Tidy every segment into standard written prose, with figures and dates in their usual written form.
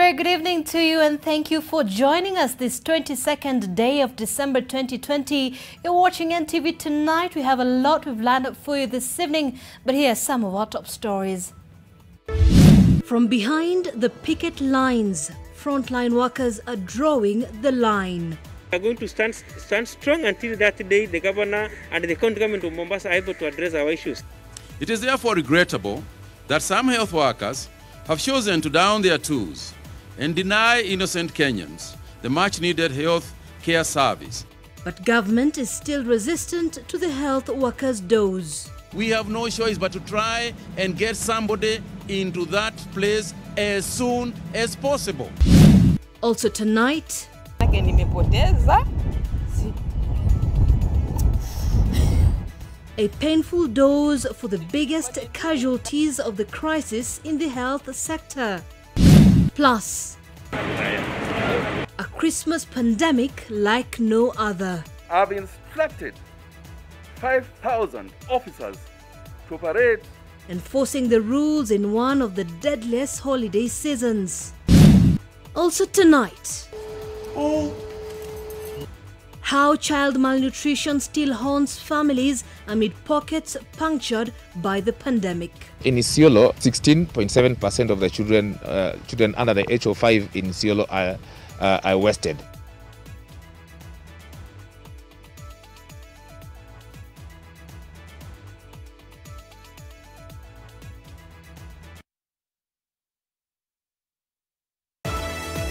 very good evening to you and thank you for joining us this 22nd day of December 2020. You're watching NTV tonight. We have a lot we've lined up for you this evening, but here are some of our top stories. From behind the picket lines, frontline workers are drawing the line. We are going to stand strong until that day the governor and the county government of Mombasa are able to address our issues. It is therefore regrettable that some health workers have chosen to down their tools and deny innocent Kenyans the much-needed health care service. But government is still resistant to the health workers' dose. We have no choice but to try and get somebody into that place as soon as possible. Also tonight, a painful dose for the biggest casualties of the crisis in the health sector. Plus, a Christmas pandemic like no other. I've instructed 5,000 officers to operate. Enforcing the rules in one of the deadliest holiday seasons. Also tonight, how child malnutrition still haunts families amid pockets punctured by the pandemic. In Isiolo, 16.7% of the children under the age of 5 in Isiolo are wasted.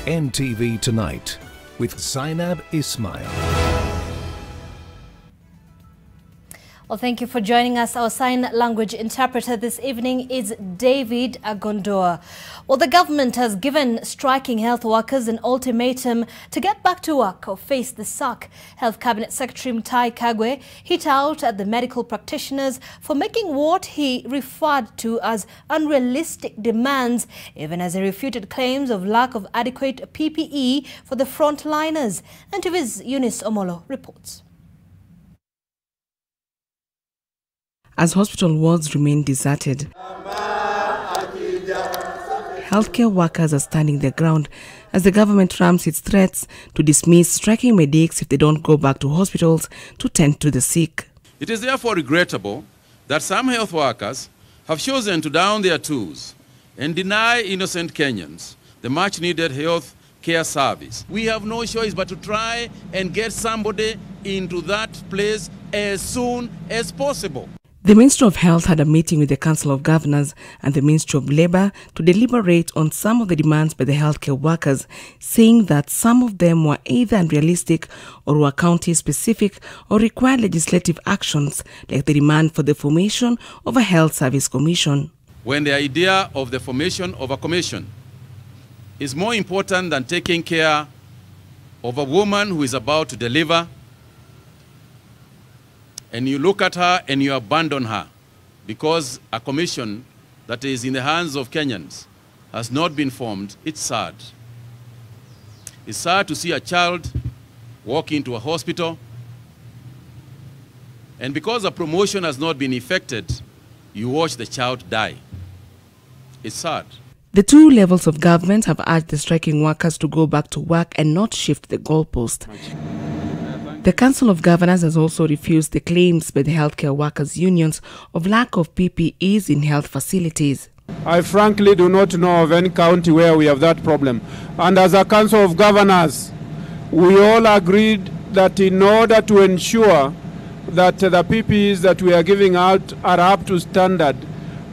NTV Tonight with Zeynab Ismail. Well, thank you for joining us. Our sign language interpreter this evening is David Agondoa. Well, the government has given striking health workers an ultimatum to get back to work or face the sack. Health Cabinet Secretary Mutahi Kagwe hit out at the medical practitioners for making what he referred to as unrealistic demands, even as he refuted claims of lack of adequate PPE for the frontliners. NTV's Eunice Omolo reports. As hospital wards remain deserted, healthcare workers are standing their ground as the government rams its threats to dismiss striking medics if they don't go back to hospitals to tend to the sick. It is therefore regrettable that some health workers have chosen to down their tools and deny innocent Kenyans the much-needed health care service. We have no choice but to try and get somebody into that place as soon as possible. The Ministry of Health had a meeting with the Council of Governors and the Ministry of Labour to deliberate on some of the demands by the healthcare workers, saying that some of them were either unrealistic or were county-specific or required legislative actions, like the demand for the formation of a health service commission. When the idea of the formation of a commission is more important than taking care of a woman who is about to deliver, and you look at her and you abandon her because a commission that is in the hands of Kenyans has not been formed, it's sad. It's sad to see a child walk into a hospital, and because a promotion has not been effected, you watch the child die. It's sad. The two levels of government have urged the striking workers to go back to work and not shift the goalpost. The Council of Governors has also refused the claims by the healthcare workers' unions of lack of PPEs in health facilities. I frankly do not know of any county where we have that problem. And as a Council of Governors, we all agreed that in order to ensure that the PPEs that we are giving out are up to standard,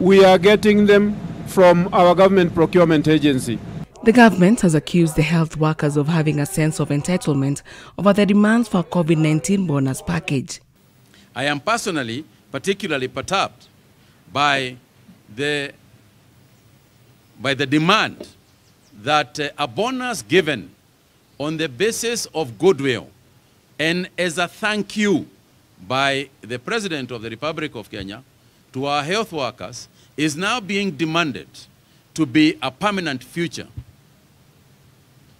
we are getting them from our government procurement agency. The government has accused the health workers of having a sense of entitlement over the demands for a COVID-19 bonus package. I am personally particularly perturbed by the demand that a bonus given on the basis of goodwill and as a thank you by the President of the Republic of Kenya to our health workers is now being demanded to be a permanent feature.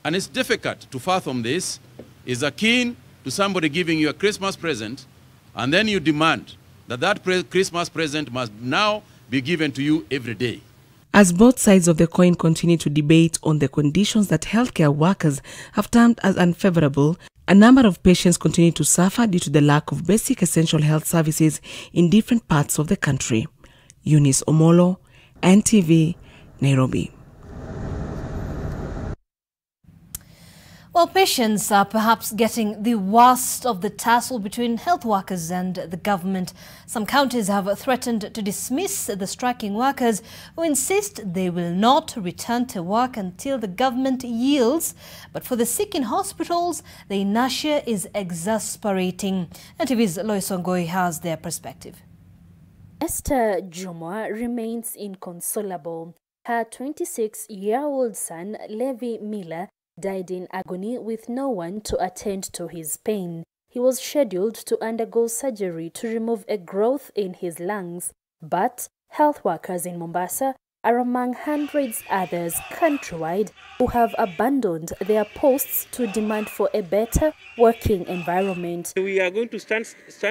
And it's difficult to fathom this. It's akin to somebody giving you a Christmas present, and then you demand that Christmas present must now be given to you every day. As both sides of the coin continue to debate on the conditions that healthcare workers have termed as unfavorable, a number of patients continue to suffer due to the lack of basic essential health services in different parts of the country. Eunice Omolo, NTV, Nairobi. Well, patients are perhaps getting the worst of the tussle between health workers and the government. Some counties have threatened to dismiss the striking workers who insist they will not return to work until the government yields. But for the sick in hospitals, the inertia is exasperating. NTV's Lois Ongoi has their perspective. Esther Jumwa remains inconsolable. Her 26-year-old son, Levi Miller, died in agony with no one to attend to his pain. He was scheduled to undergo surgery to remove a growth in his lungs, but health workers in Mombasa are among hundreds others countrywide who have abandoned their posts to demand for a better working environment. We are going to stand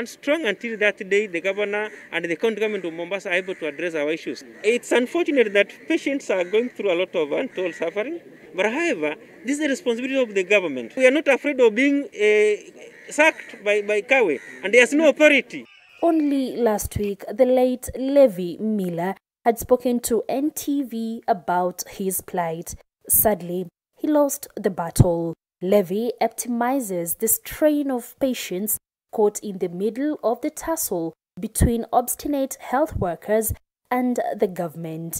strong until that day the governor and the county government of Mombasa are able to address our issues. It's unfortunate that patients are going through a lot of untold suffering, but however, this is the responsibility of the government. We are not afraid of being sacked by Kawe, and there's no authority. Only last week, the late Levi Miller had spoken to NTV about his plight. Sadly, he lost the battle. Levi epitomizes the strain of patients caught in the middle of the tussle between obstinate health workers and the government.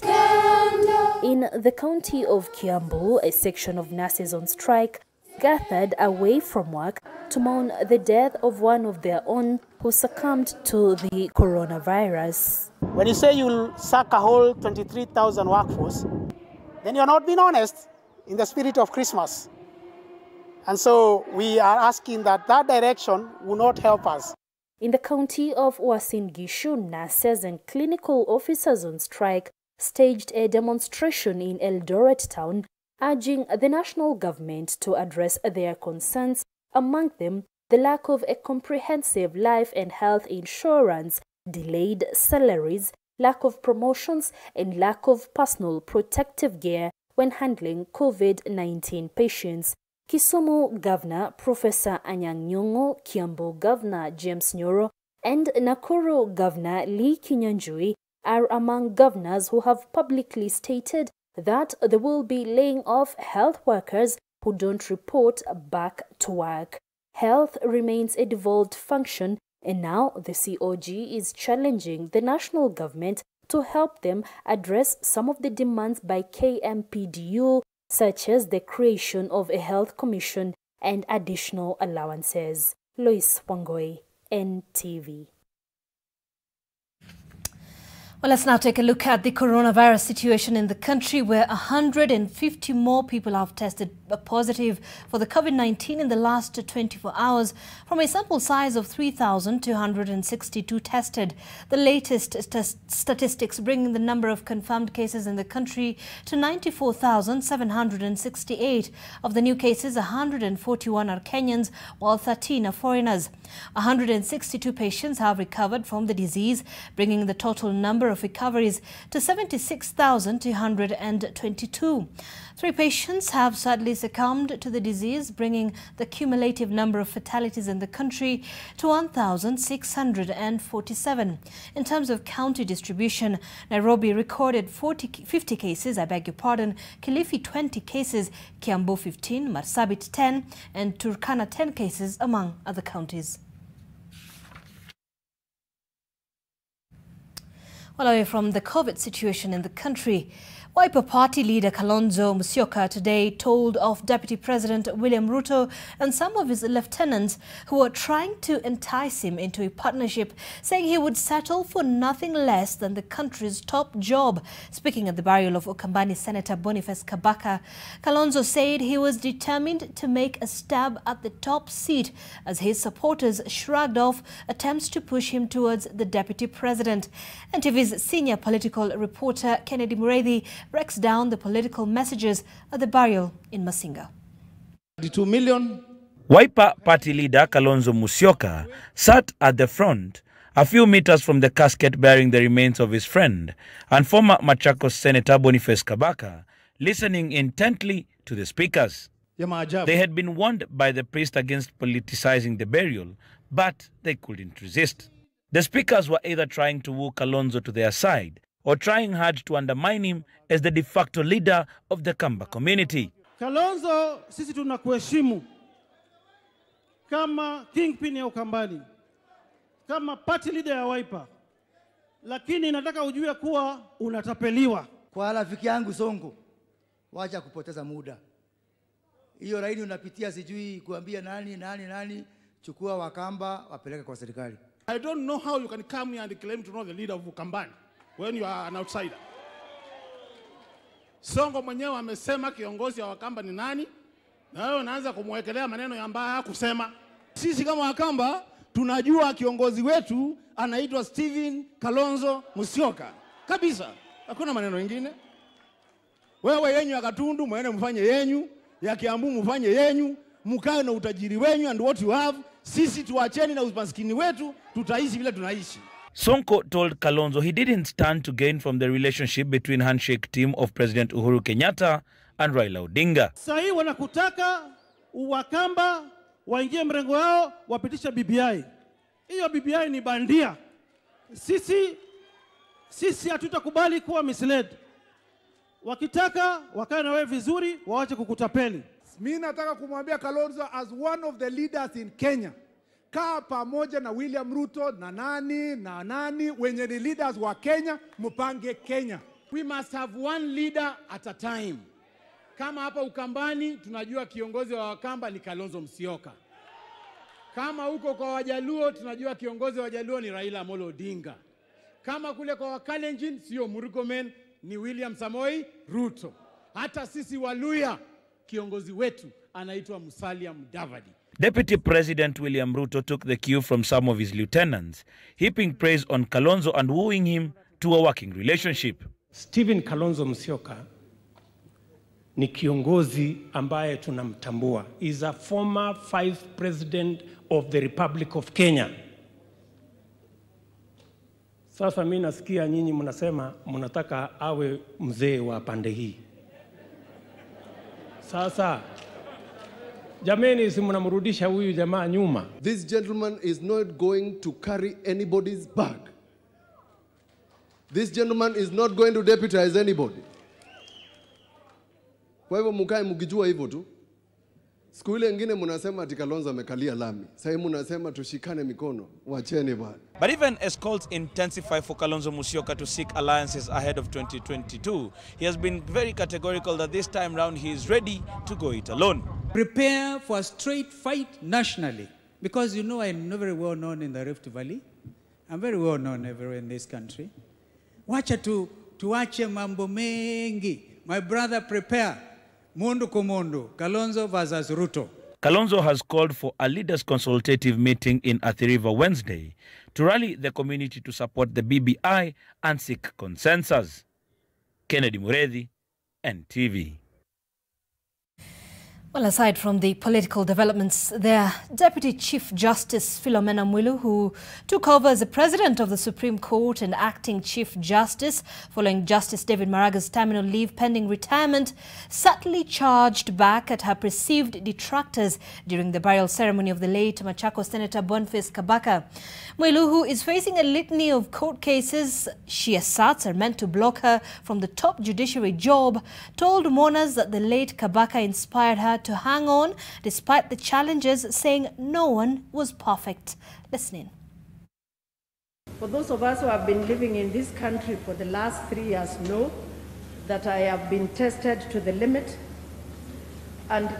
In the county of Kiambu, a section of nurses on strike gathered away from work to mourn the death of one of their own who succumbed to the coronavirus. When you say you'll sack a whole 23,000 workforce, then you're not being honest in the spirit of Christmas. And so we are asking that direction will not help us. In the county of Uasin Gishu, nurses and clinical officers on strike staged a demonstration in Eldoret town, urging the national government to address their concerns, among them the lack of a comprehensive life and health insurance, delayed salaries, lack of promotions, and lack of personal protective gear when handling COVID-19 patients. Kisumu Governor Professor Anyang' Nyong'o, Kiambu Governor James Nyoro, and Nakuru Governor Lee Kinyanjui are among governors who have publicly stated that they will be laying off health workers who don't report back to work. Health remains a devolved function, and now the COG is challenging the national government to help them address some of the demands by KMPDU, such as the creation of a health commission and additional allowances. Lois Wangoi, NTV. Well, let's now take a look at the coronavirus situation in the country, where 150 more people have tested positive for the COVID-19 in the last 24 hours from a sample size of 3,262 tested. The latest statistics bringing the number of confirmed cases in the country to 94,768. Of the new cases, 141 are Kenyans, while 13 are foreigners. 162 patients have recovered from the disease, bringing the total number of recoveries to 76,222. 3 patients have sadly succumbed to the disease, bringing the cumulative number of fatalities in the country to 1,647. In terms of county distribution, Nairobi recorded 50 cases, Kilifi 20 cases, Kiambu 15, Marsabit 10, and Turkana 10 cases, among other counties. Well, away from the COVID situation in the country, Wiper Party leader Kalonzo Musyoka today told of Deputy President William Ruto and some of his lieutenants who were trying to entice him into a partnership, saying he would settle for nothing less than the country's top job. Speaking at the burial of Ukambani Senator Boniface Kabaka, Kalonzo said he was determined to make a stab at the top seat as his supporters shrugged off attempts to push him towards the deputy president. NTV's senior political reporter Kennedy Mureithi breaks down the political messages at the burial in Masinga. 32 million. Wiper Party leader Kalonzo Musyoka sat at the front a few meters from the casket bearing the remains of his friend and former Machakos Senator Boniface Kabaka, listening intently to the speakers. They had been warned by the priest against politicizing the burial, but they couldn't resist. The speakers were either trying to woo Kalonzo to their side or trying hard to undermine him as the de facto leader of the Kamba community. Kalonzo, sisi tunakuheshimu kama kingpin ya Ukambani, kama party leader ya Wiper, lakini nataka ujue kuwa unatapeliwa. Kwa rafiki yangu Sonko, wacha kupoteza muda. Hiyo laini unapitia sijui kuambia nani, chukua Wakamba wapeleke kwa serikali. I don't know how you can come here and claim to know the leader of Ukambani when you are an outsider. Sonko mwenyewe amesema kiongozi wa Wakamba ni nani, na wewe unaanza kumwekelea maneno ambayo hakusema. Sisi kama Wakamba tunajua kiongozi wetu anaitwa Stephen Kalonzo Musyoka. Kabisa. Hakuna maneno mengine. Wewe yenyu ya Gatundu mwene mfanye yenyu, ya Kiambu mfanye yenyu, mkae na utajiri wenyu and what you have. Sisi tuacheni na umaskini wetu, tutaishi vile tunaishi. Sonko told Kalonzo he didn't stand to gain from the relationship between handshake team of President Uhuru Kenyatta and Raila Odinga. Sahi wanakutaka Wakamba waingie mrengo wao wapitisha BBI. Hiyo BBI ni bandia. Sisi hatutakubali kuwa misled. Wakitaka wakae na wewe vizuri, waache kukutapeli. Mimi nataka kumwambia Kalonzo as one of the leaders in Kenya, kaa pamoja na William Ruto na nani wenye ni leaders wa Kenya, mpange Kenya. We must have one leader at a time. Kama hapa Ukambani tunajua kiongozi wa Wakamba ni Kalonzo Musyoka. Kama huko kwa Wajaluo tunajua kiongozi wa Wajaluo ni Raila Amolo Odinga. Kama kule kwa Wakalenjin sio Murkomen, ni William Samoei Ruto. Hata sisi Waluya kiongozi wetu anaitwa Musalia Mudavadi. Deputy President William Ruto took the cue from some of his lieutenants, heaping praise on Kalonzo and wooing him to a working relationship. Stephen Kalonzo Musyoka ni kiongozi ambaye tunamtambua. Is a former vice president of the Republic of Kenya. Sasa mimi nasikia nyinyi mnasema mnataka awe mzee wa pande hii. Sasa jameni, si mnamrudisha huyu jamaa nyuma. This gentleman is not going to carry anybody's bag. This gentleman is not going to deputize anybody. Kwa hivyo mkae mkijua hivyo tu. Siku ile nyingine mnasema ati Kalonzo amekalia lami. Sasa mnasema tushikane mikono. Wacheni bwana. But even as calls intensify for Kalonzo Musyoka to seek alliances ahead of 2022, he has been very categorical that this time round he is ready to go it alone. Prepare for a straight fight nationally. Because you know I'm not very well known in the Rift Valley. I'm very well known everywhere in this country. Wacha tuache mambo mengi. My brother, prepare. Mundu kumundu, Kalonzo versus Ruto. Kalonzo has called for a leaders consultative meeting in Athi River Wednesday to rally the community to support the BBI and seek consensus. Kennedy Muredi, NTV. Well, aside from the political developments there, Deputy Chief Justice Philomena Mwilu, who took over as the President of the Supreme Court and Acting Chief Justice following Justice David Maraga's terminal leave pending retirement, subtly charged back at her perceived detractors during the burial ceremony of the late Machakos Senator Boniface Kabaka. Mwilu, who is facing a litany of court cases she asserts are meant to block her from the top judiciary job, told mourners that the late Kabaka inspired her to hang on despite the challenges, saying no one was perfect. Listen in. For those of us who have been living in this country for the last 3 years know that I have been tested to the limit, and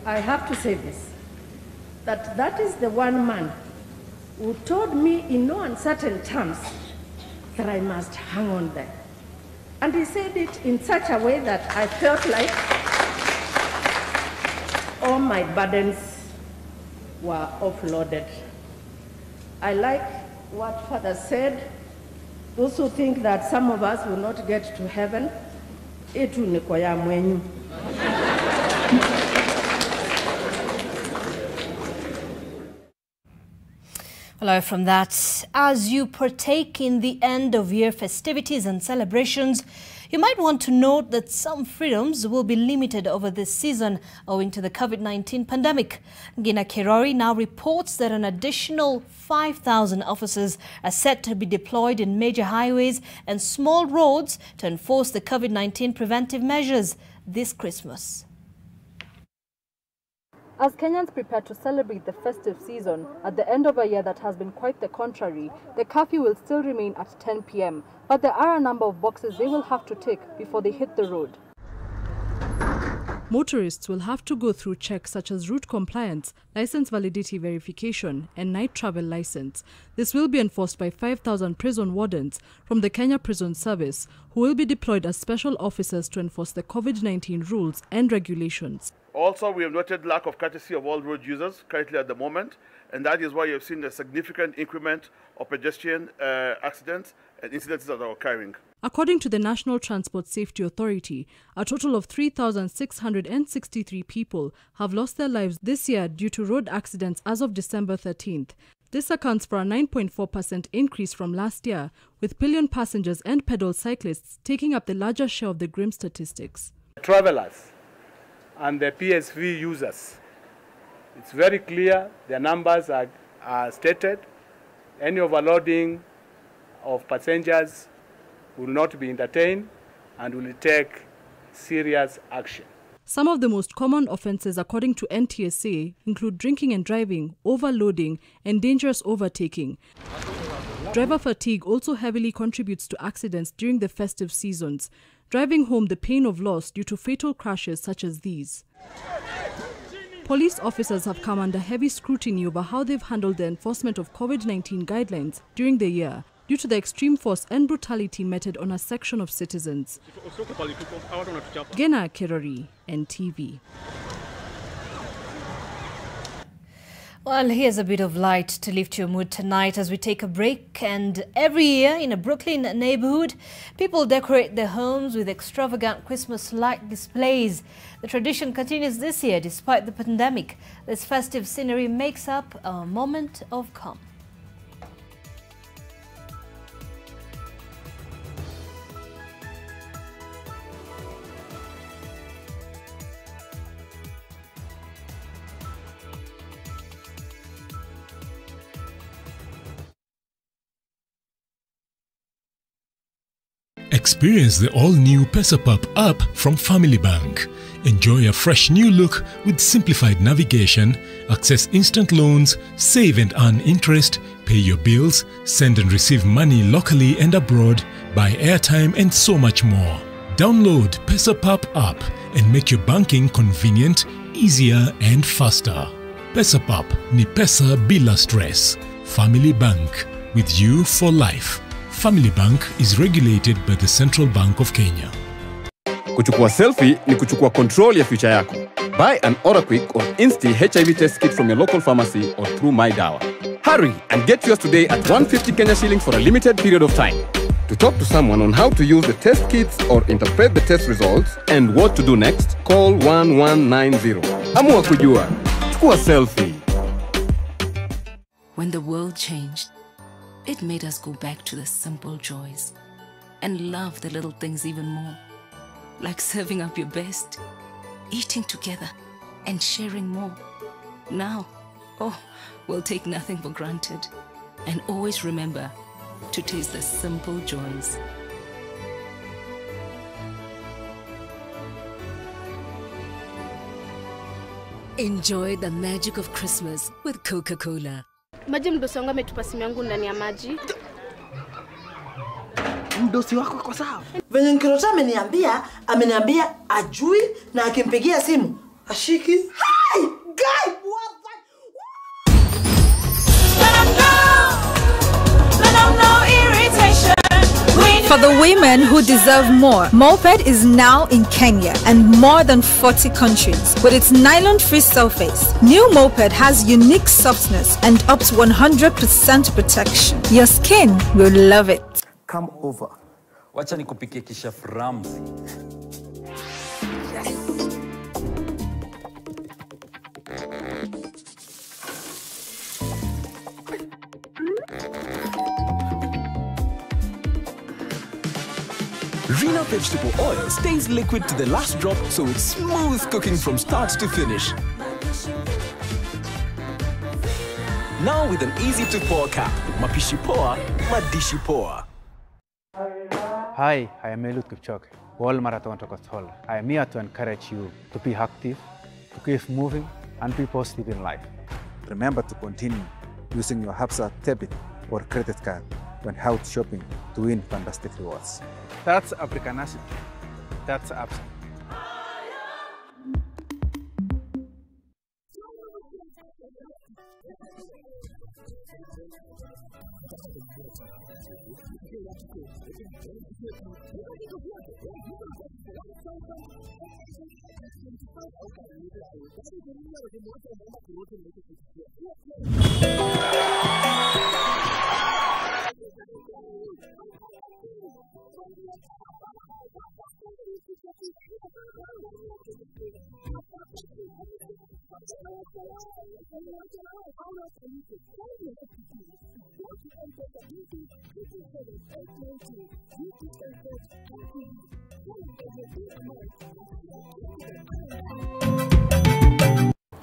I have to say this, that is the one man who told me in no uncertain terms that I must hang on there. And he said it in such a way that I felt like all my burdens were offloaded. I like what Father said. Those who think that some of us will not get to heaven, etu ni kwa ya mwenyu. Hello from that. As you partake in the end-of-year festivities and celebrations, you might want to note that some freedoms will be limited over this season owing to the COVID-19 pandemic. Gina Kirori now reports that an additional 5,000 officers are set to be deployed in major highways and small roads to enforce the COVID-19 preventive measures this Christmas. As Kenyans prepare to celebrate the festive season, at the end of a year that has been quite the contrary, the curfew will still remain at 10 p.m. But there are a number of boxes they will have to tick before they hit the road. Motorists will have to go through checks such as route compliance, license validity verification, and night travel license. This will be enforced by 5,000 prison wardens from the Kenya Prison Service, who will be deployed as special officers to enforce the COVID-19 rules and regulations. Also, we have noted lack of courtesy of all road users currently at the moment, and that is why you have seen a significant increment of pedestrian accidents and incidents that are occurring. According to the National Transport Safety Authority, a total of 3,663 people have lost their lives this year due to road accidents as of December 13th. This accounts for a 9.4% increase from last year, with pillion passengers and pedal cyclists taking up the larger share of the grim statistics. Travelers and the PSV users, it's very clear their numbers are stated. Any overloading of passengers will not be entertained and will take serious action. Some of the most common offences according to NTSA include drinking and driving, overloading and dangerous overtaking. Driver fatigue also heavily contributes to accidents during the festive seasons, driving home the pain of loss due to fatal crashes such as these. Police officers have come under heavy scrutiny over how they've handled the enforcement of COVID-19 guidelines during the year, due to the extreme force and brutality meted on a section of citizens. Gena Kirori, NTV. Well, here's a bit of light to lift your mood tonight as we take a break. And every year in a Brooklyn neighborhood, people decorate their homes with extravagant Christmas light displays. The tradition continues this year despite the pandemic. This festive scenery makes up a moment of calm. Experience the all-new PesaPop app from Family Bank. Enjoy a fresh new look with simplified navigation, access instant loans, save and earn interest, pay your bills, send and receive money locally and abroad, buy airtime and so much more. Download PesaPop app and make your banking convenient, easier and faster. PesaPop ni pesa bila stress. Family Bank, with you for life. Family Bank is regulated by the Central Bank of Kenya. Kuchukua selfie ni kuchukua control ya future yako. Buy an Quick or Insti HIV test kit from your local pharmacy or through MyDawa. Hurry and get yours today at 150 Kenya shillings for a limited period of time. To talk to someone on how to use the test kits or interpret the test results and what to do next, call 1190. Amua kujua. Chukua selfie. When the world changed, it made us go back to the simple joys and love the little things even more. Like serving up your best, eating together, and sharing more. Now, we'll take nothing for granted and always remember to taste the simple joys. Enjoy the magic of Christmas with Coca-Cola. Maji mdosi wangu ametupa simu yangu ndani ya maji. Mdosi wako kwa sawa. Venye Nkirota ameniambia ajui na akimpigia simu ashiki. Hey, guy, what For the women who deserve more, Moped is now in Kenya and more than 40 countries. With its nylon-free surface, new Moped has unique softness and up to 100% protection. Your skin will love it. Come over. Wacha nikupikie kisha Ramzi. Rena vegetable oil stays liquid to the last drop, so it's smooth cooking from start to finish. Now with an easy-to-pour cap. Mapishi poa, madishi poa. Hi, I am Eliud Kipchoge, World Marathon Record. I am here to encourage you to be active, to keep moving, and be positive in life. Remember to continue using your Hapsa debit or credit card when out shopping to win fantastic rewards. That's Africanacity. That's Hapsa.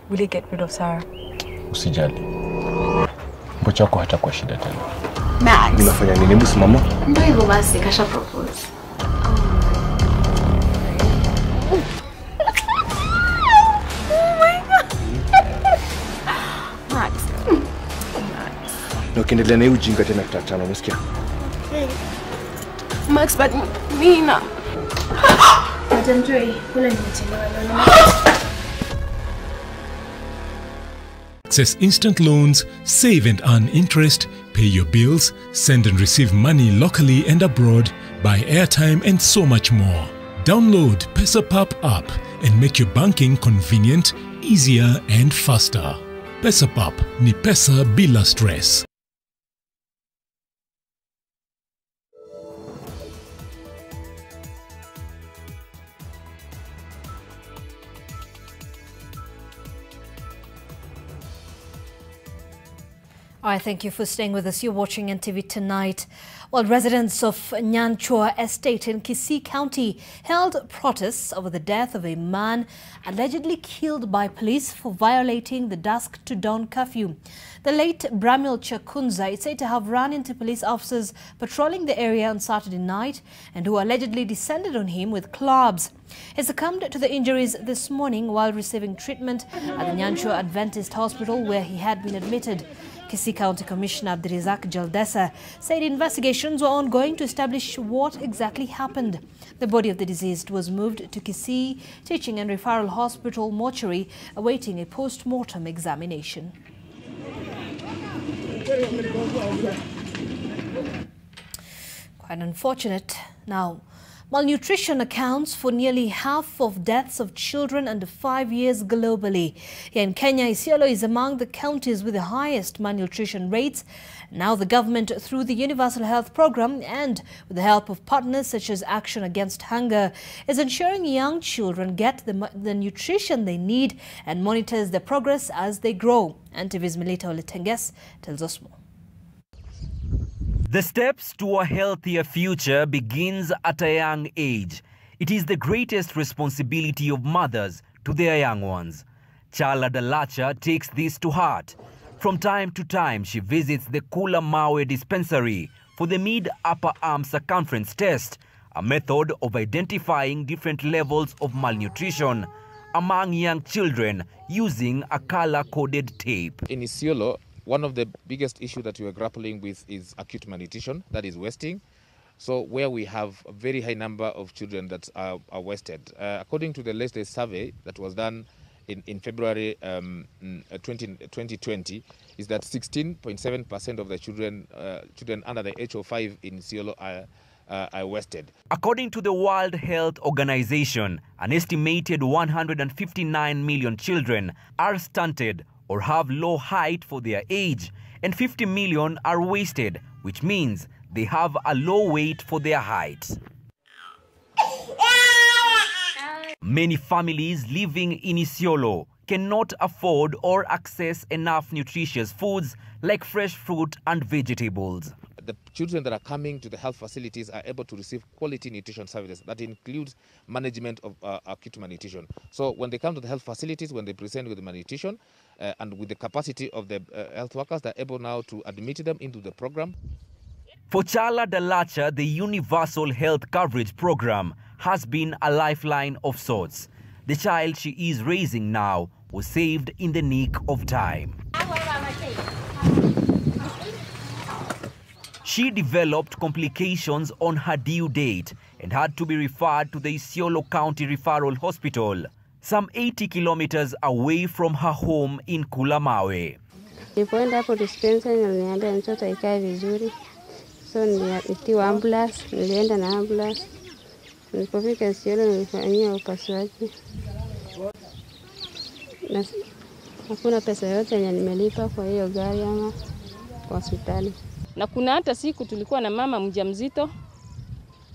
Will you get rid of Sarah? Usijali. Mpocho wako hata kwa shida tena. Max. Unafanya nini busi mama? Ndio hivyo basi kasha propose. Oh my god. Max. Na ukiendelea na hiyo ujinga tena tutatana, umesikia? Max, but Nina. Madam Joy, kula nimechelewa. Access instant loans, save and earn interest, pay your bills, send and receive money locally and abroad, buy airtime and so much more. Download PesaPap app and make your banking convenient, easier and faster. PesaPap ni pesa bila stress. All right, thank you for staying with us. You're watching NTV Tonight. Well, residents of Nyanchua Estate in Kisii County held protests over the death of a man allegedly killed by police for violating the dusk to dawn curfew. The late Bramil Chakunza is said to have run into police officers patrolling the area on Saturday night and who allegedly descended on him with clubs. He succumbed to the injuries this morning while receiving treatment at the Nyanchua Adventist Hospital where he had been admitted. Kisii County Commissioner Abdirizak Jaldesa said investigations were ongoing to establish what exactly happened. The body of the deceased was moved to Kisii Teaching and Referral Hospital mortuary awaiting a post-mortem examination. Quite unfortunate. Now, malnutrition accounts for nearly half of deaths of children under 5 years globally. Here in Kenya, Isiolo is among the counties with the highest malnutrition rates. Now the government, through the Universal Health Program and with the help of partners such as Action Against Hunger, is ensuring young children get the nutrition they need and monitors their progress as they grow. NTV's Melita Oletenges tells us more. The steps to a healthier future begins at a young age. It is the greatest responsibility of mothers to their young ones. Chala Dalacha takes this to heart. From time to time, she visits the Kula Mawe dispensary for the mid-upper arm circumference test, a method of identifying different levels of malnutrition among young children using a color-coded tape. In Isiolo, one of the biggest issues that we are grappling with is acute malnutrition, that is wasting. So where we have a very high number of children that are wasted. According to the latest survey that was done in February 2020, is that 16.7% of the children under the age of 5 in Isiolo are wasted. According to the World Health Organization, an estimated 159 million children are stunted or have low height for their age, and 50 million are wasted, which means they have a low weight for their height. Many families living in Isiolo cannot afford or access enough nutritious foods like fresh fruit and vegetables. the children that are coming to the health facilities are able to receive quality nutrition services. That includes management of acute malnutrition. So when they come to the health facilities, when they present with the malnutrition and with the capacity of the health workers, they're able now to admit them into the program. For Chala Dalacha, the Universal Health Coverage Program has been a lifeline of sorts. The child she is raising now was saved in the nick of time. She developed complications on her due date and had to be referred to the Isiolo County Referral Hospital, some 80 kilometers away from her home in Kulamawe. Nilipoenda hapo dispensary niliambia mtoto ikae vizuri. So nilitiwa ambulance, nilienda na ambulance. Nilipofika Isiolo nilifanyia upasuaji. Na hakuna pesa yote yenye nimelipa kwa hiyo gari ama kwa hospitali. Na kuna hata siku tulikuwa na mama mjamzito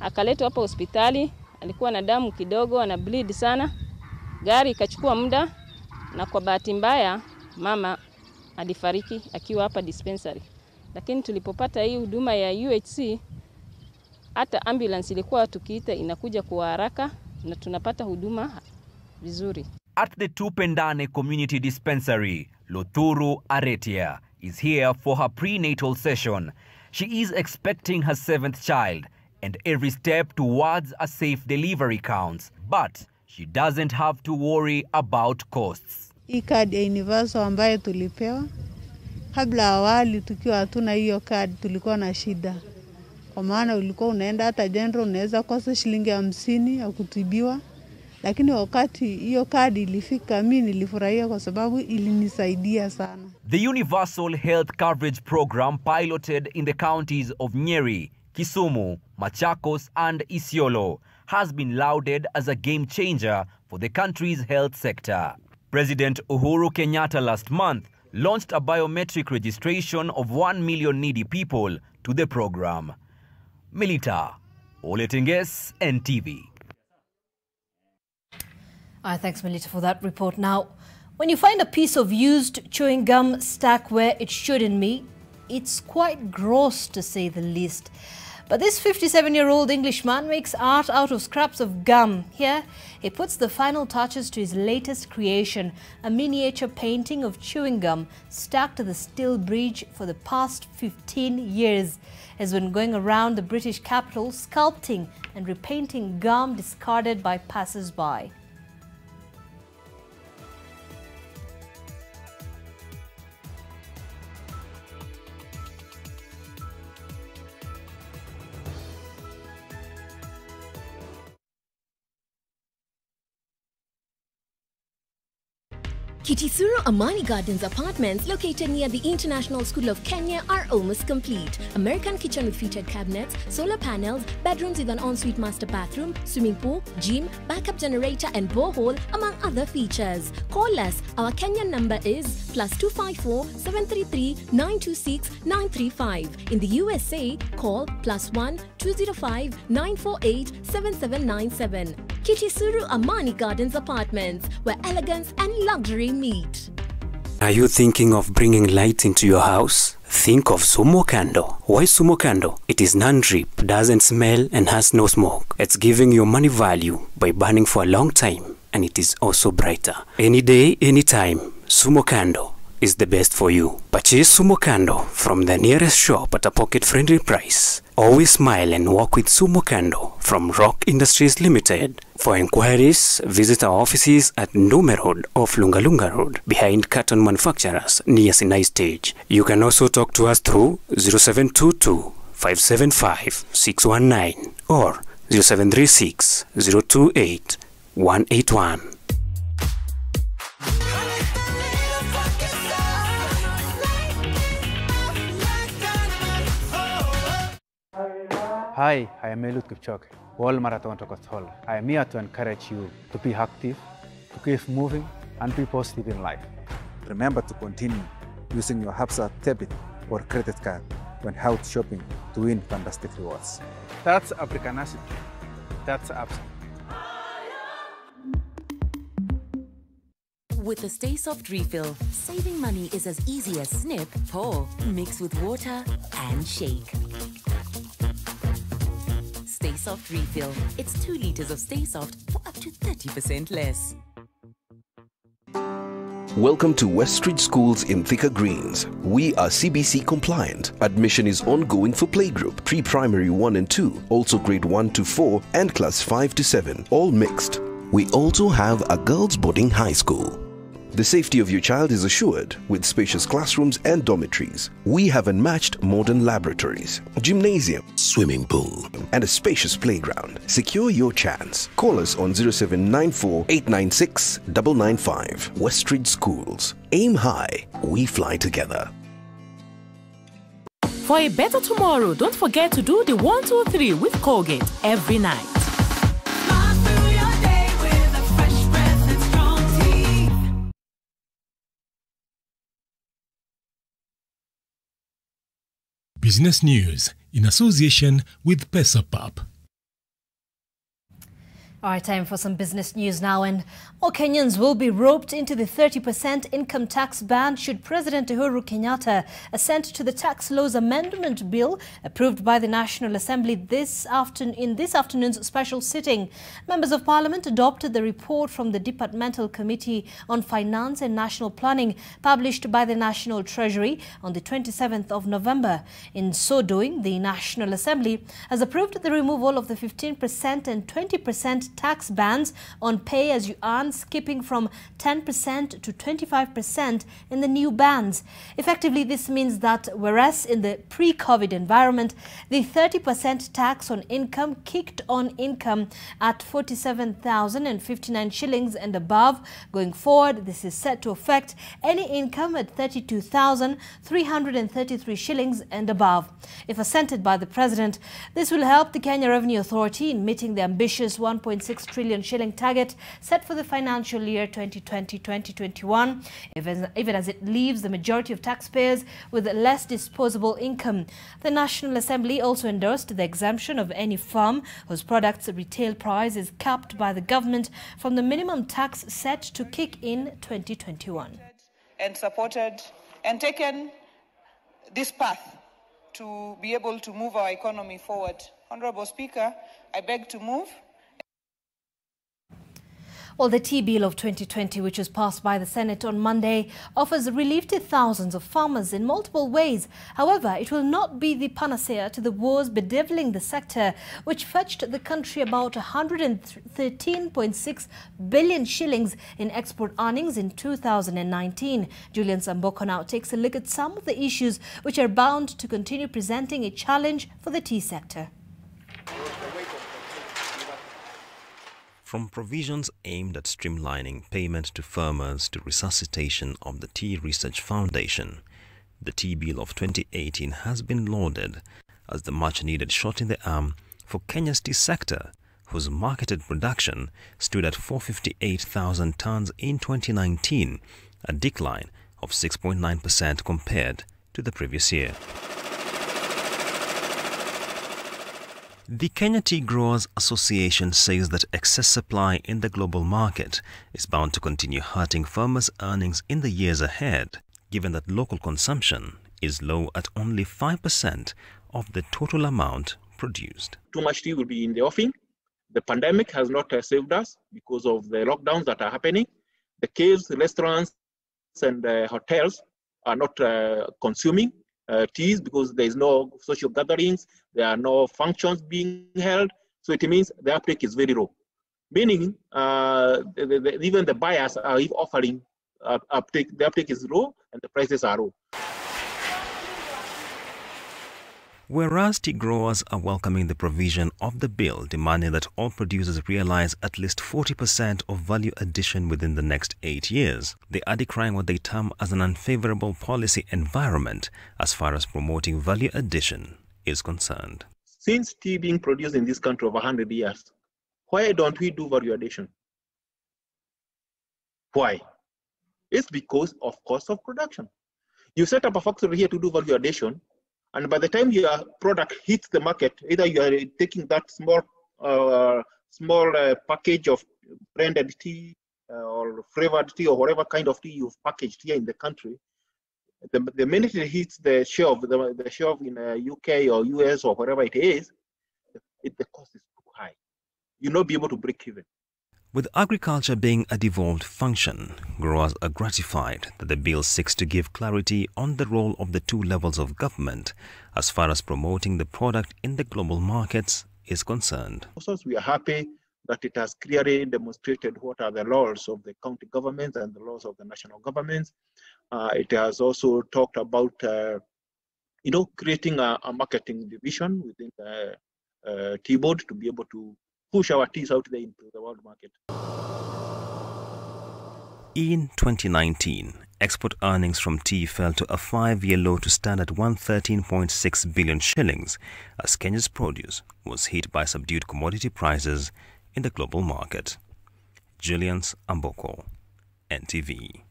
akaletwa hapa hospitali, alikuwa na damu kidogo, ana bleed sana. Gari ikachukua muda na kwa bahati mbaya mama alifariki akiwa hapa dispensary. Lakini tulipopata hii huduma ya UHC, hata ambulance ilikuwa tukiita inakuja kwa haraka na tunapata huduma vizuri. At the Tupendane Community Dispensary, Lothuru Aretia is here for her prenatal session. She is expecting her 7th child and every step towards a safe delivery counts. But she doesn't have to worry about costs. Hii kadi ya Universal ambayo tulipewa, kabla awali tukiwa hatuna hiyo kadi tulikuwa na shida. Kwa maana ulikuwa unaenda hata general unaweza kosa shilingi 50 ya kutibiwa. Lakini wakati hiyo kadi ilifika mimi nilifurahia kwa sababu ilinisaidia sana. The Universal Health Coverage Program piloted in the counties of Nyeri, Kisumu, Machakos and Isiolo has been lauded as a game changer for the country's health sector. President Uhuru Kenyatta last month launched a biometric registration of 1 million needy people to the program. Milita Oletinges, NTV. Thanks, Melita, for that report. Now, when you find a piece of used chewing gum stuck where it shouldn't be, it's quite gross to say the least. But this 57-year-old Englishman makes art out of scraps of gum. Here, he puts the final touches to his latest creation, a miniature painting of chewing gum stuck to the steel bridge for the past 15 years. Has been going around the British capital sculpting and repainting gum discarded by passers-by. Kitisuru Amani Gardens apartments located near the International School of Kenya are almost complete. American kitchen with featured cabinets, solar panels, bedrooms with an ensuite master bathroom, swimming pool, gym, backup generator and borehole, among other features. Call us. Our Kenyan number is +254 733 926 935. In the USA, call +1 205 948 7797. Kitisuru Amani Gardens Apartments, where elegance and luxury meet. Are you thinking of bringing light into your house? Think of Sumo Candle. Why Sumo Candle? It is non-drip, doesn't smell and has no smoke. It's giving you money value by burning for a long time, and it is also brighter. Any day, anytime, Sumo Candle is the best for you. Purchase Sumo Candle from the nearest shop at a pocket-friendly price. Always smile and walk with Sumo Candle from Rock Industries Limited. For inquiries, visit our offices at Ndume Road off Lungalunga Road, behind Carton Manufacturers near Sinai Stage. You can also talk to us through 0722 575 619 or 0736 028 181. Hi, I am Elut Kipchoge, World Marathon Tokotol. I am here to encourage you to be active, to keep moving, and be positive in life. Remember to continue using your Hapsa debit or credit card when out shopping to win fantastic rewards. That's African Acid. That's Hapsa. With the Stay Soft refill, saving money is as easy as snip, pour, mix with water, and shake. Stay Soft refill. It's 2 liters of Stay Soft for up to 30% less. Welcome to Westridge Schools in Thika Greens. We are CBC compliant. Admission is ongoing for playgroup, pre-primary 1 and 2, also grade 1 to 4 and class 5 to 7, all mixed. We also have a girls' boarding high school. The safety of your child is assured with spacious classrooms and dormitories. We have unmatched modern laboratories, gymnasium, swimming pool, and a spacious playground. Secure your chance. Call us on 0794 896 995. Westridge Schools. Aim high, we fly together. For a better tomorrow, don't forget to do the 1, 2, 3 with Colgate every night. Business News in association with PesaPap. All right, time for some business news now, and more Kenyans will be roped into the 30% income tax ban should President Uhuru Kenyatta assent to the tax laws amendment bill approved by the National Assembly in this afternoon's special sitting. Members of Parliament adopted the report from the Departmental Committee on Finance and National Planning published by the National Treasury on the 27th of November. In so doing, the National Assembly has approved the removal of the 15% and 20% tax bans on pay-as-you-earn, skipping from 10% to 25% in the new bans. Effectively, this means that whereas in the pre-COVID environment, the 30% tax on income kicked on income at 47,059 shillings and above, going forward, this is set to affect any income at 32,333 shillings and above. If assented by the President, this will help the Kenya Revenue Authority in meeting the ambitious 1.6 trillion shilling target set for the financial year 2020-2021, even as it leaves the majority of taxpayers with less disposable income. The National Assembly also endorsed the exemption of any firm whose products' retail price is capped by the government from the minimum tax set to kick in 2021. And supported and taken this path to be able to move our economy forward. Honorable Speaker, I beg to move. Well, the Tea Bill of 2020, which was passed by the Senate on Monday, offers relief to thousands of farmers in multiple ways. However, it will not be the panacea to the woes bedeviling the sector, which fetched the country about 113.6 billion shillings in export earnings in 2019. Julian Samboko now takes a look at some of the issues which are bound to continue presenting a challenge for the tea sector. From provisions aimed at streamlining payment to farmers to resuscitation of the Tea Research Foundation, the Tea Bill of 2018 has been lauded as the much-needed shot in the arm for Kenya's tea sector, whose marketed production stood at 458,000 tons in 2019, a decline of 6.9% compared to the previous year. The Kenya Tea Growers Association says that excess supply in the global market is bound to continue hurting farmers' earnings in the years ahead, given that local consumption is low at only 5% of the total amount produced. Too much tea will be in the offing. The pandemic has not saved us because of the lockdowns that are happening. The caves, restaurants, and hotels are not consuming teas because there is no social gatherings, there are no functions being held, so it means the uptake is very low. Meaning, even the buyers are offering uptake. The uptake is low and the prices are low. Whereas tea growers are welcoming the provision of the bill demanding that all producers realize at least 40% of value addition within the next 8 years, they are decrying what they term as an unfavorable policy environment as far as promoting value addition is concerned. Since tea being produced in this country over 100 years, why don't we do value addition? Why? It's because of cost of production. You set up a factory here to do value addition, and by the time your product hits the market, either you are taking that small package of branded tea or flavored tea or whatever kind of tea you've packaged here in the country, the minute it hits the shelf, the shelf in UK or US or wherever it is, the cost is too high. You'll not be able to break even. With agriculture being a devolved function, growers are gratified that the bill seeks to give clarity on the role of the two levels of government as far as promoting the product in the global markets is concerned. Also, we are happy that it has clearly demonstrated what are the laws of the county governments and the laws of the national governments. It has also talked about, creating a marketing division within the tea board to be able to push our teas out there into the world market. In 2019, export earnings from tea fell to a 5-year low to stand at 113.6 billion shillings as Kenya's produce was hit by subdued commodity prices in the global market. Julian's Amboko, NTV.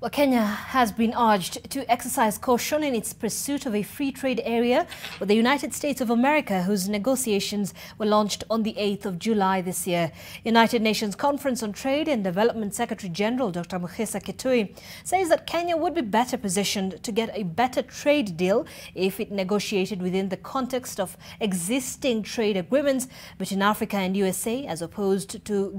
Well, Kenya has been urged to exercise caution in its pursuit of a free trade area with the United States of America, whose negotiations were launched on the 8th of July this year. United Nations Conference on Trade and Development Secretary General Dr. Mukhesa Kitui says that Kenya would be better positioned to get a better trade deal if it negotiated within the context of existing trade agreements between Africa and USA, as opposed to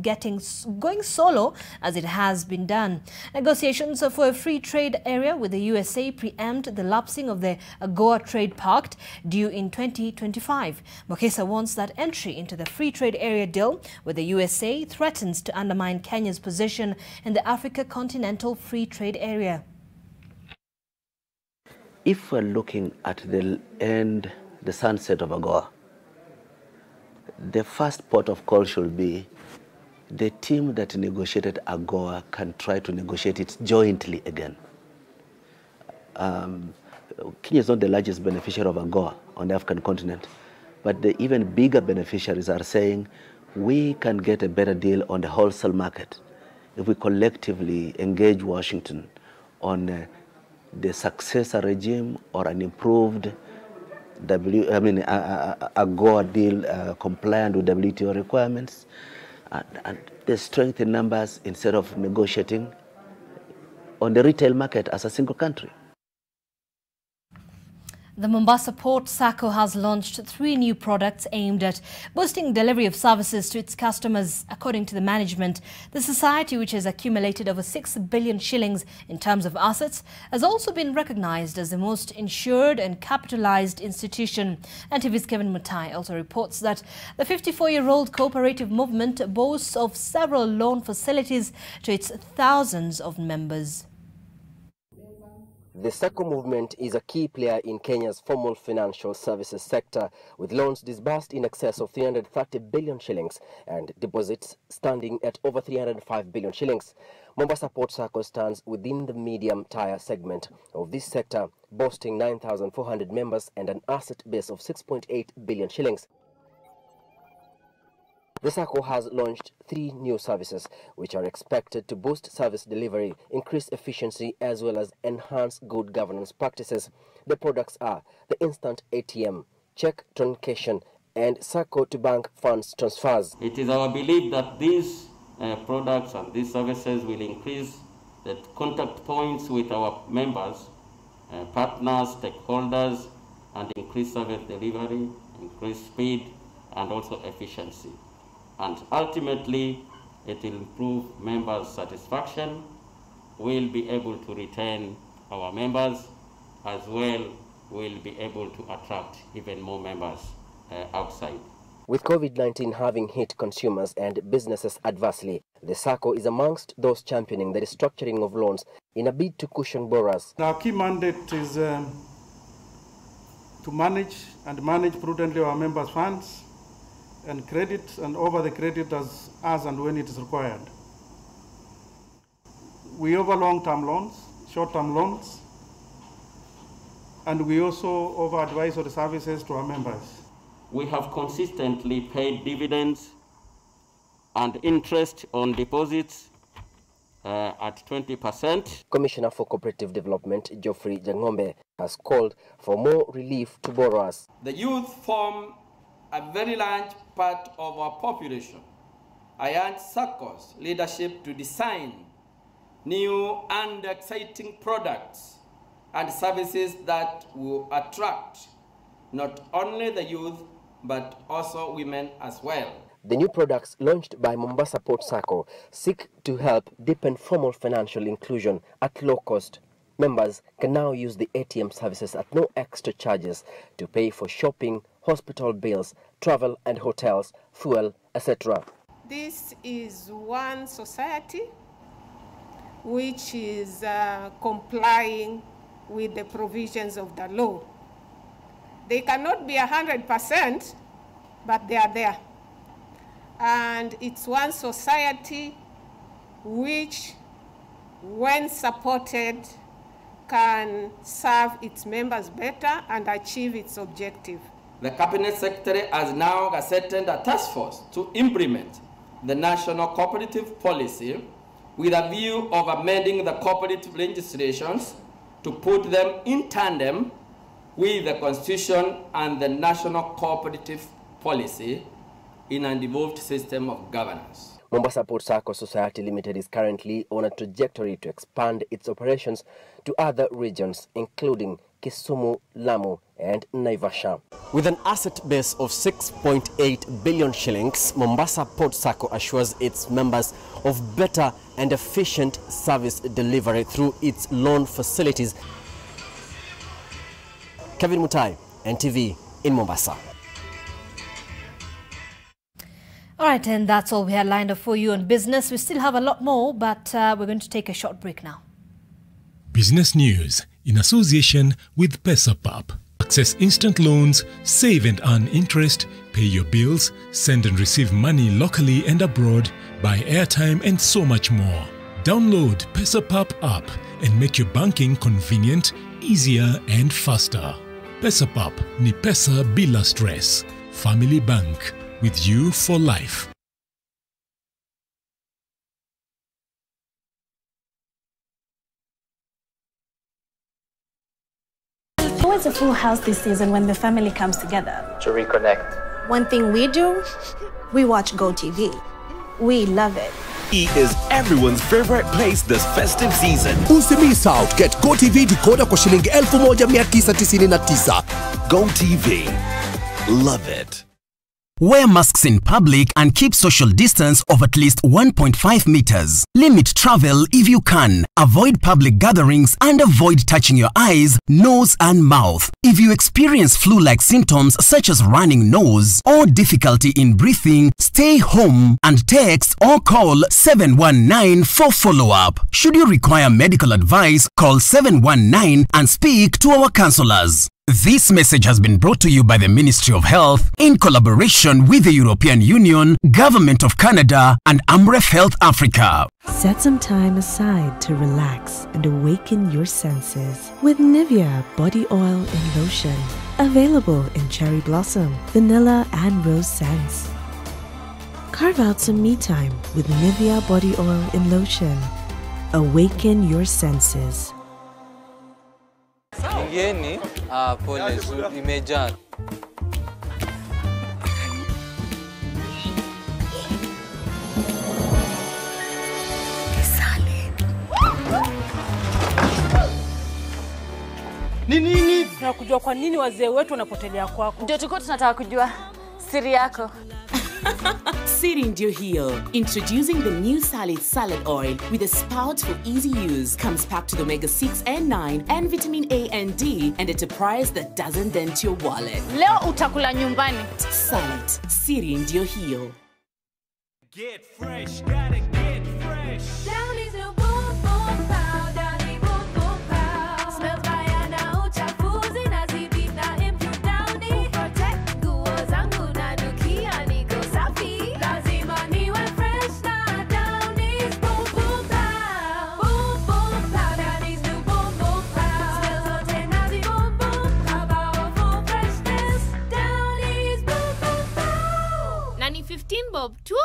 going solo as it has been done. Negotiations for a free trade area with the USA preempt the lapsing of the AGOA Trade Pact due in 2025. Mukhesa warns that entry into the free trade area deal with the USA threatens to undermine Kenya's position in the Africa Continental Free Trade Area. If we're looking at the sunset of AGOA, the first port of call should be the team that negotiated AGOA can try to negotiate it jointly again. Kenya is not the largest beneficiary of AGOA on the African continent, but the even bigger beneficiaries are saying we can get a better deal on the wholesale market if we collectively engage Washington on the successor regime or an improved AGOA deal compliant with WTO requirements. And the strength in numbers instead of negotiating on the retail market as a single country. The Mombasa Port Sacco has launched 3 new products aimed at boosting delivery of services to its customers. According to the management, the society, which has accumulated over 6 billion shillings in terms of assets, has also been recognized as the most insured and capitalized institution. NTV's Kevin Mutai also reports that the 54-year-old cooperative movement boasts of several loan facilities to its thousands of members. The Sacco movement is a key player in Kenya's formal financial services sector, with loans disbursed in excess of 330 billion shillings and deposits standing at over 305 billion shillings. Mombasa Port Sacco stands within the medium tier segment of this sector, boasting 9,400 members and an asset base of 6.8 billion shillings. The Sacco has launched 3 new services which are expected to boost service delivery, increase efficiency as well as enhance good governance practices. The products are the Instant ATM, Check Truncation and Sacco to Bank Funds Transfers. It is our belief that these products and these services will increase the contact points with our members, partners, stakeholders, and increase service delivery, increase speed and also efficiency. And ultimately, it will improve members' satisfaction. We'll be able to retain our members, as well we'll be able to attract even more members outside. With COVID-19 having hit consumers and businesses adversely, the Sacco is amongst those championing the restructuring of loans in a bid to cushion borrowers. Our key mandate is to manage prudently our members' funds and credit and over the credit as and when it is required. We offer long-term loans, short-term loans, and we also offer advisory services to our members. We have consistently paid dividends and interest on deposits at 20%. Commissioner for Cooperative Development, Geoffrey Jangombe, has called for more relief to borrowers. The youth form a very large part of our population, I urge SACCO's leadership to design new and exciting products and services that will attract not only the youth, but also women as well. The new products launched by Mombasa Port SACCO seek to help deepen formal financial inclusion at low cost. Members can now use the ATM services at no extra charges to pay for shopping, hospital bills, travel and hotels, fuel, etc. This is one society which is complying with the provisions of the law. They cannot be 100%, but they are there. And it's one society which, when supported, can serve its members better and achieve its objective. The Cabinet Secretary has now gazetted a task force to implement the National Cooperative Policy with a view of amending the cooperative legislations to put them in tandem with the Constitution and the National Cooperative Policy in an evolved system of governance. Mombasa Port SACCO Society Limited is currently on a trajectory to expand its operations to other regions, including Kisumu, Lamu, and Naivasha. With an asset base of 6.8 billion shillings, Mombasa Port SACCO assures its members of better and efficient service delivery through its loan facilities. Kevin Mutai, NTV in Mombasa. All right, and that's all we had lined up for you on business. We still have a lot more, but we're going to take a short break now. Business news in association with PesaPap. Access instant loans, save and earn interest, pay your bills, send and receive money locally and abroad, buy airtime and so much more. Download PesaPap app and make your banking convenient, easier and faster. PesaPap ni pesa bila stress. Family Bank, with you for life. Always a full house this season when the family comes together. To reconnect. One thing we do, we watch GoTV. We love it. E is everyone's favorite place this festive season. Usimiss out. Get GoTV decoder kwa shilingi 1999. GoTV. Love it. Wear masks in public and keep social distance of at least 1.5 meters. Limit travel if you can. Avoid public gatherings and avoid touching your eyes, nose and mouth. If you experience flu-like symptoms such as running nose or difficulty in breathing, stay home and text or call 719 for follow-up. Should you require medical advice, call 719 and speak to our counselors. This message has been brought to you by the Ministry of Health in collaboration with the European Union, Government of Canada, and Amref Health Africa. Set some time aside to relax and awaken your senses with Nivea Body Oil and Lotion. Available in cherry blossom, vanilla, and rose scents. Carve out some me time with Nivea Body Oil and Lotion. Awaken your senses. Ngeni, pole, imejaa. Nini? Tunakujua kwa nini wazee wetu wanapotelea kwako. Ndio tulikuwa tunataka kujua siri yako. Siri ndio hiyo. Introducing the new salad oil with a spout for easy use. Comes packed with omega-6 and 9 and vitamin A and D and at a price that doesn't dent your wallet. Leo utakula nyumbani. Salad. Siri ndio hiyo. Get fresh, gotta get fresh. Down is no boom boom pow, down is boom boom pow. Smells baya na uchafuzi na zibita impure downy. Protect nguo zangu na nukia niko safi. Lazima niwe fresh na down is boom boom pow. Boom boom pow, down is no boom boom pow. Smells zote na zi boom boom pow. Powerful freshness, down is boom boom pow. Na ni 15 bob tu?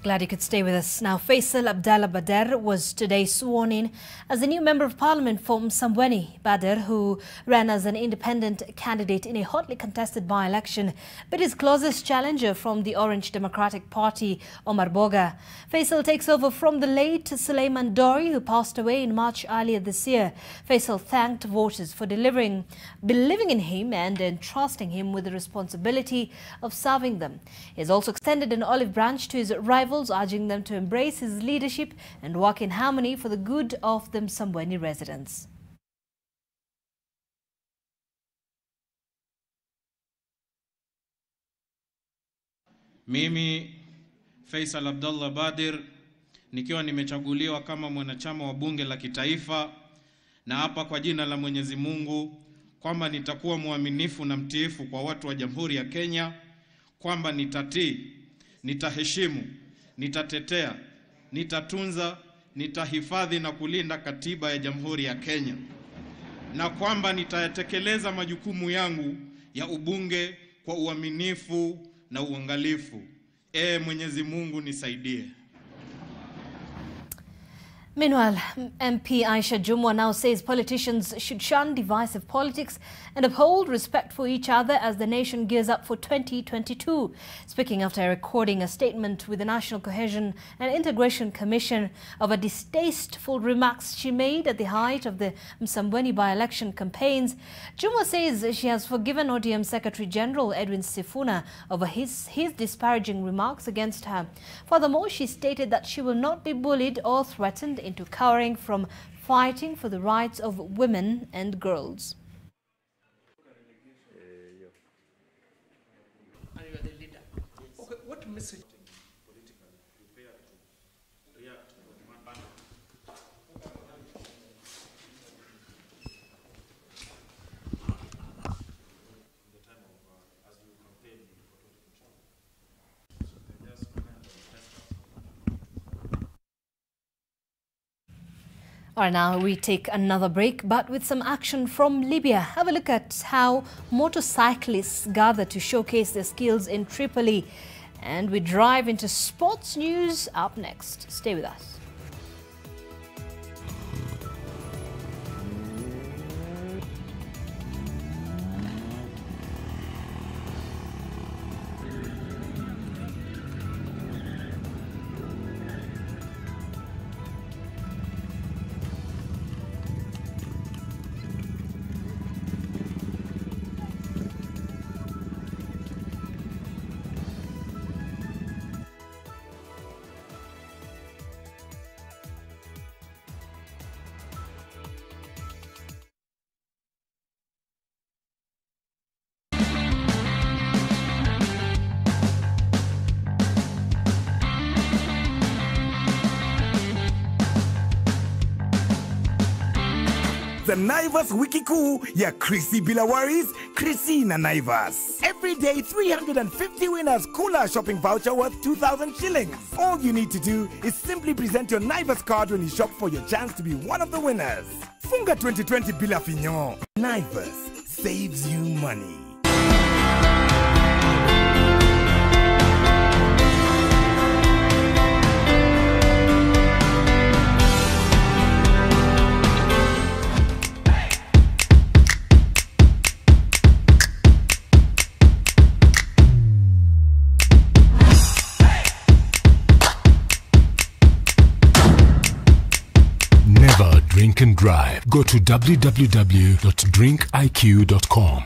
Glad you could stay with us. Now, Faisal Abdallah Bader was today sworn in as the new Member of Parliament for Msambweni. Bader, who ran as an independent candidate in a hotly contested by-election, but his closest challenger from the Orange Democratic Party, Omar Boga. Faisal takes over from the late Suleiman Dori, who passed away in March earlier this year. Faisal thanked voters for believing in him and entrusting him with the responsibility of serving them. He has also extended an olive branch to his rivals, urging them to embrace his leadership and work in harmony for the good of the Msambweni residents. Mimi Faisal Abdallah Bader nikiwa nimechaguliwa kama mwanachama wa bunge la kitaifa, na hapa kwa jina la Mwenyezi Mungu kwamba nitakuwa mwaminifu na mtiifu kwa watu wa Jamhuri ya Kenya, kwamba nitatii, nitaheshimu, nitatetea, nitatunza, nitahifadhi na kulinda katiba ya Jamhuri ya Kenya, na kwamba nitatekeleza majukumu yangu ya ubunge kwa uaminifu na uangalifu. Mwenyezi Mungu nisaidie. Meanwhile, MP Aisha Jumwa now says politicians should shun divisive politics and uphold respect for each other as the nation gears up for 2022. Speaking after recording a statement with the National Cohesion and Integration Commission of a distasteful remarks she made at the height of the Msambweni by-election campaigns, Jumwa says she has forgiven ODM Secretary General Edwin Sifuna over his disparaging remarks against her. Furthermore, she stated that she will not be bullied or threatened into cowering from fighting for the rights of women and girls. What message? All right, now we take another break, but with some action from Libya. Have a look at how motorcyclists gather to showcase their skills in Tripoli. And we drive into sports news up next. Stay with us. The Naivas Wiki Kuu ya Chrissy Bila Worries, Chrissy na Naivas. Every day, 350 winners Kula shopping voucher worth 2,000 shillings. All you need to do is simply present your Naivas card when you shop for your chance to be one of the winners. Funga 2020 Bila Fignon. Naivas saves you money. Drink and drive. Go to www.drinkiq.com.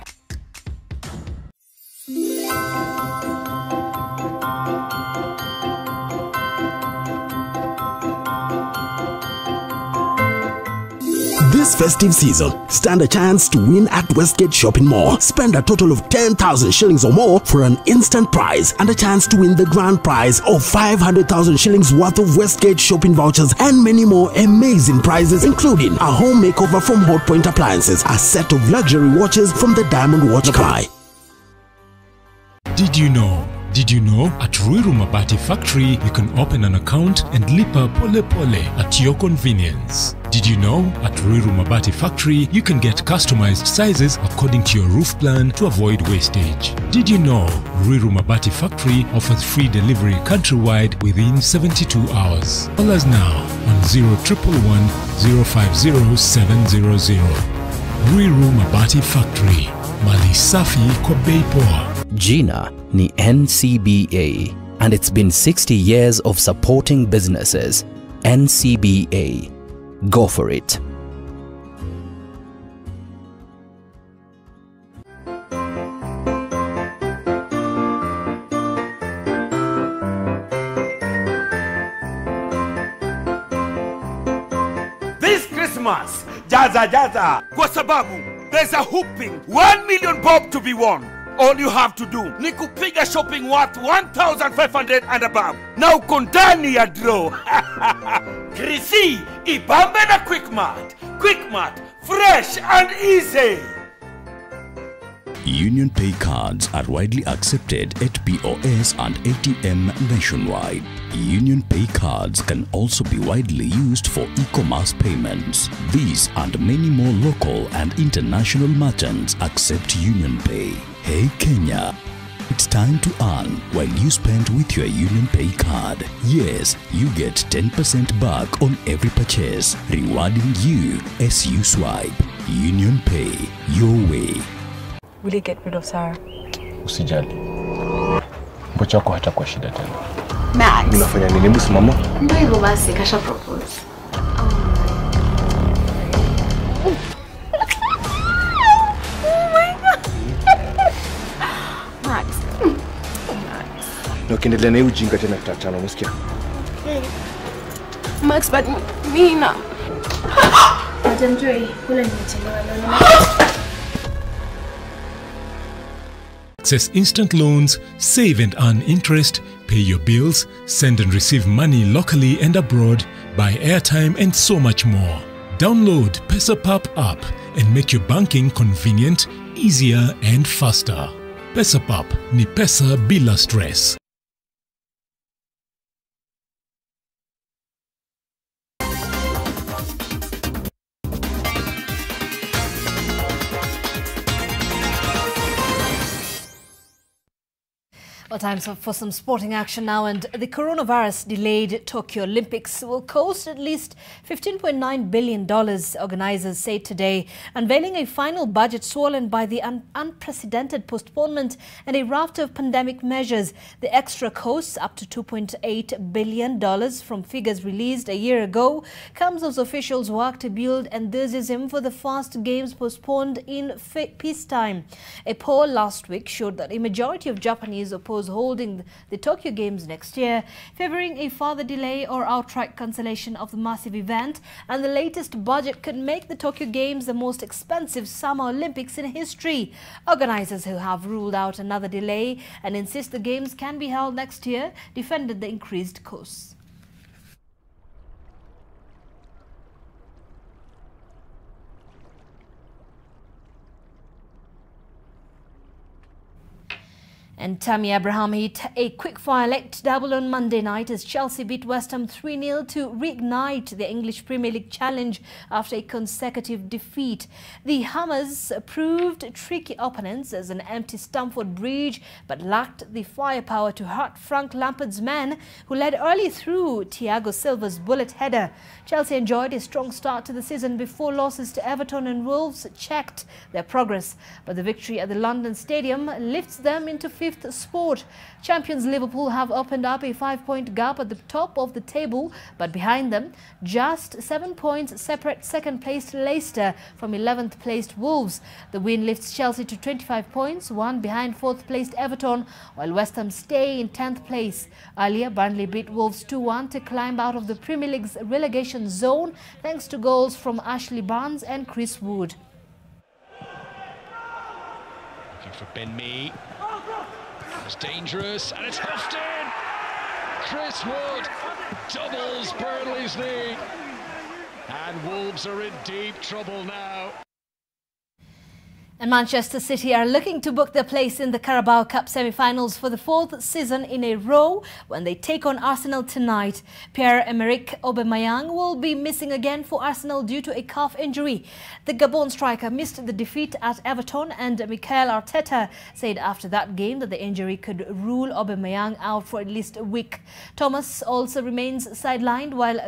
This festive season, stand a chance to win at Westgate Shopping Mall. Spend a total of 10,000 shillings or more for an instant prize and a chance to win the grand prize of 500,000 shillings worth of Westgate shopping vouchers and many more amazing prizes, including a home makeover from Hotpoint Appliances, a set of luxury watches from the Diamond Watch Company. Did you know Did you know at Ruiru Mabati Factory you can open an account and lipa pole pole at your convenience? Did you know at Ruiru Mabati Factory you can get customized sizes according to your roof plan to avoid wastage? Did you know Ruiru Mabati Factory offers free delivery countrywide within 72 hours? Call us now on 0111 050 700. Ruiru Mabati Factory, mali safi kwa bei poa. Jina ni NCBA, and it's been 60 years of supporting businesses. NCBA. Go for it. This Christmas, jaza kwa sababu there's a whooping 1 million bob to be won. All you have to do ni kupiga shopping worth 1,500 and above. Now kondani ya draw. Krisi, ibambe na Quickmart. Quickmart, fresh and easy. Union Pay cards are widely accepted at POS and ATM nationwide. Union Pay cards can also be widely used for e-commerce payments. These and many more local and international merchants accept Union Pay. Hey Kenya, it's time to earn while you spend with your Union Pay card. Yes, you get 10% back on every purchase, rewarding you as you swipe. Union Pay, your way. Will you get rid of Sarah? Usijali. Mpocho wako hatakuwa shida tena. Max. Unafanya nini boss mama? Ndio hivyo basi kasha propose. Na ukiendelea na hiyo ujinga tena tutatana, umesikia? Max, but Nina. Madam Joy, kula nimechelewa leo. Access instant loans, save and earn interest, pay your bills, send and receive money locally and abroad, buy airtime and so much more. Download PesaPap app and make your banking convenient, easier and faster. PesaPap ni pesa bila stress. Well, time for some sporting action now, and the coronavirus delayed Tokyo Olympics will cost at least $15.9 billion, organizers say today, unveiling a final budget swollen by the unprecedented postponement and a raft of pandemic measures. The extra costs, up to $2.8 billion from figures released a year ago, comes as officials work to build enthusiasm for the first games postponed in peacetime. A poll last week showed that a majority of Japanese oppose holding the Tokyo Games next year, favoring a further delay or outright cancellation of the massive event, and the latest budget could make the Tokyo Games the most expensive Summer Olympics in history. Organizers, who have ruled out another delay and insist the Games can be held next year, defended the increased costs. And Tammy Abraham hit a quick-fire late double on Monday night as Chelsea beat West Ham 3-0 to reignite the English Premier League challenge after a consecutive defeat. The Hammers proved tricky opponents as an empty Stamford Bridge, but lacked the firepower to hurt Frank Lampard's men, who led early through Thiago Silva's bullet header. Chelsea enjoyed a strong start to the season before losses to Everton and Wolves checked their progress, but the victory at the London Stadium lifts them into fifth spot. Champions Liverpool have opened up a 5-point gap at the top of the table, but behind them, just 7 points separate second-placed Leicester from 11th-placed Wolves. The win lifts Chelsea to 25 points, one behind 4th-placed Everton, while West Ham stay in 10th place. Earlier, Burnley beat Wolves 2-1 to climb out of the Premier League's relegation zone, thanks to goals from Ashley Barnes and Chris Wood. Looking for Ben Mee. It's dangerous, and it's huffed in! Chris Wood doubles Burnley's lead. And Wolves are in deep trouble now. And Manchester City are looking to book their place in the Carabao Cup semi-finals for the 4th season in a row when they take on Arsenal tonight. Pierre-Emerick Aubameyang will be missing again for Arsenal due to a calf injury. The Gabon striker missed the defeat at Everton, and Mikel Arteta said after that game that the injury could rule Aubameyang out for at least a week. Thomas also remains sidelined while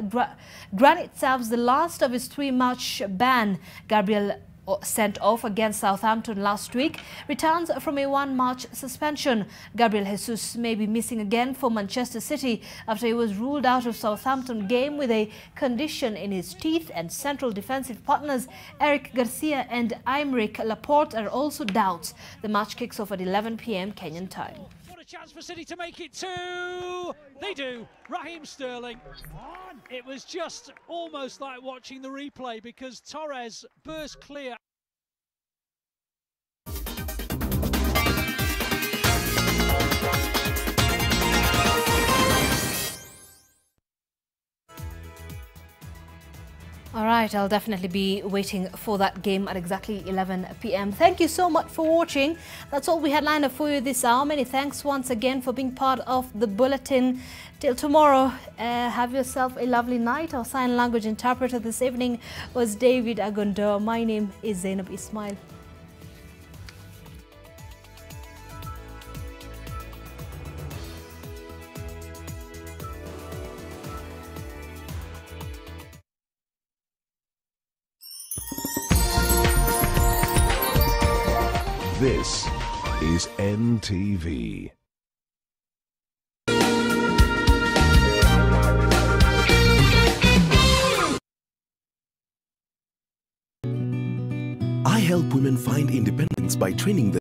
Granit serves the last of his 3-match ban. Gabriel, sent off against Southampton last week, returns from a 1-match suspension. Gabriel Jesus may be missing again for Manchester City after he was ruled out of Southampton game with a condition in his teeth, and central defensive partners Eric Garcia and Aymeric Laporte are also doubts. The match kicks off at 11 p.m. Kenyan time. Chance for City to make it 2. They do. Raheem Sterling. It was just almost like watching the replay because Torres burst clear. All right, I'll definitely be waiting for that game at exactly 11 p.m. Thank you so much for watching. That's all we had lined up for you this hour. Many thanks once again for being part of the bulletin. Till tomorrow, have yourself a lovely night. Our sign language interpreter this evening was David Agondo. My name is Zeynab Ismail. This is NTV. I help women find independence by training them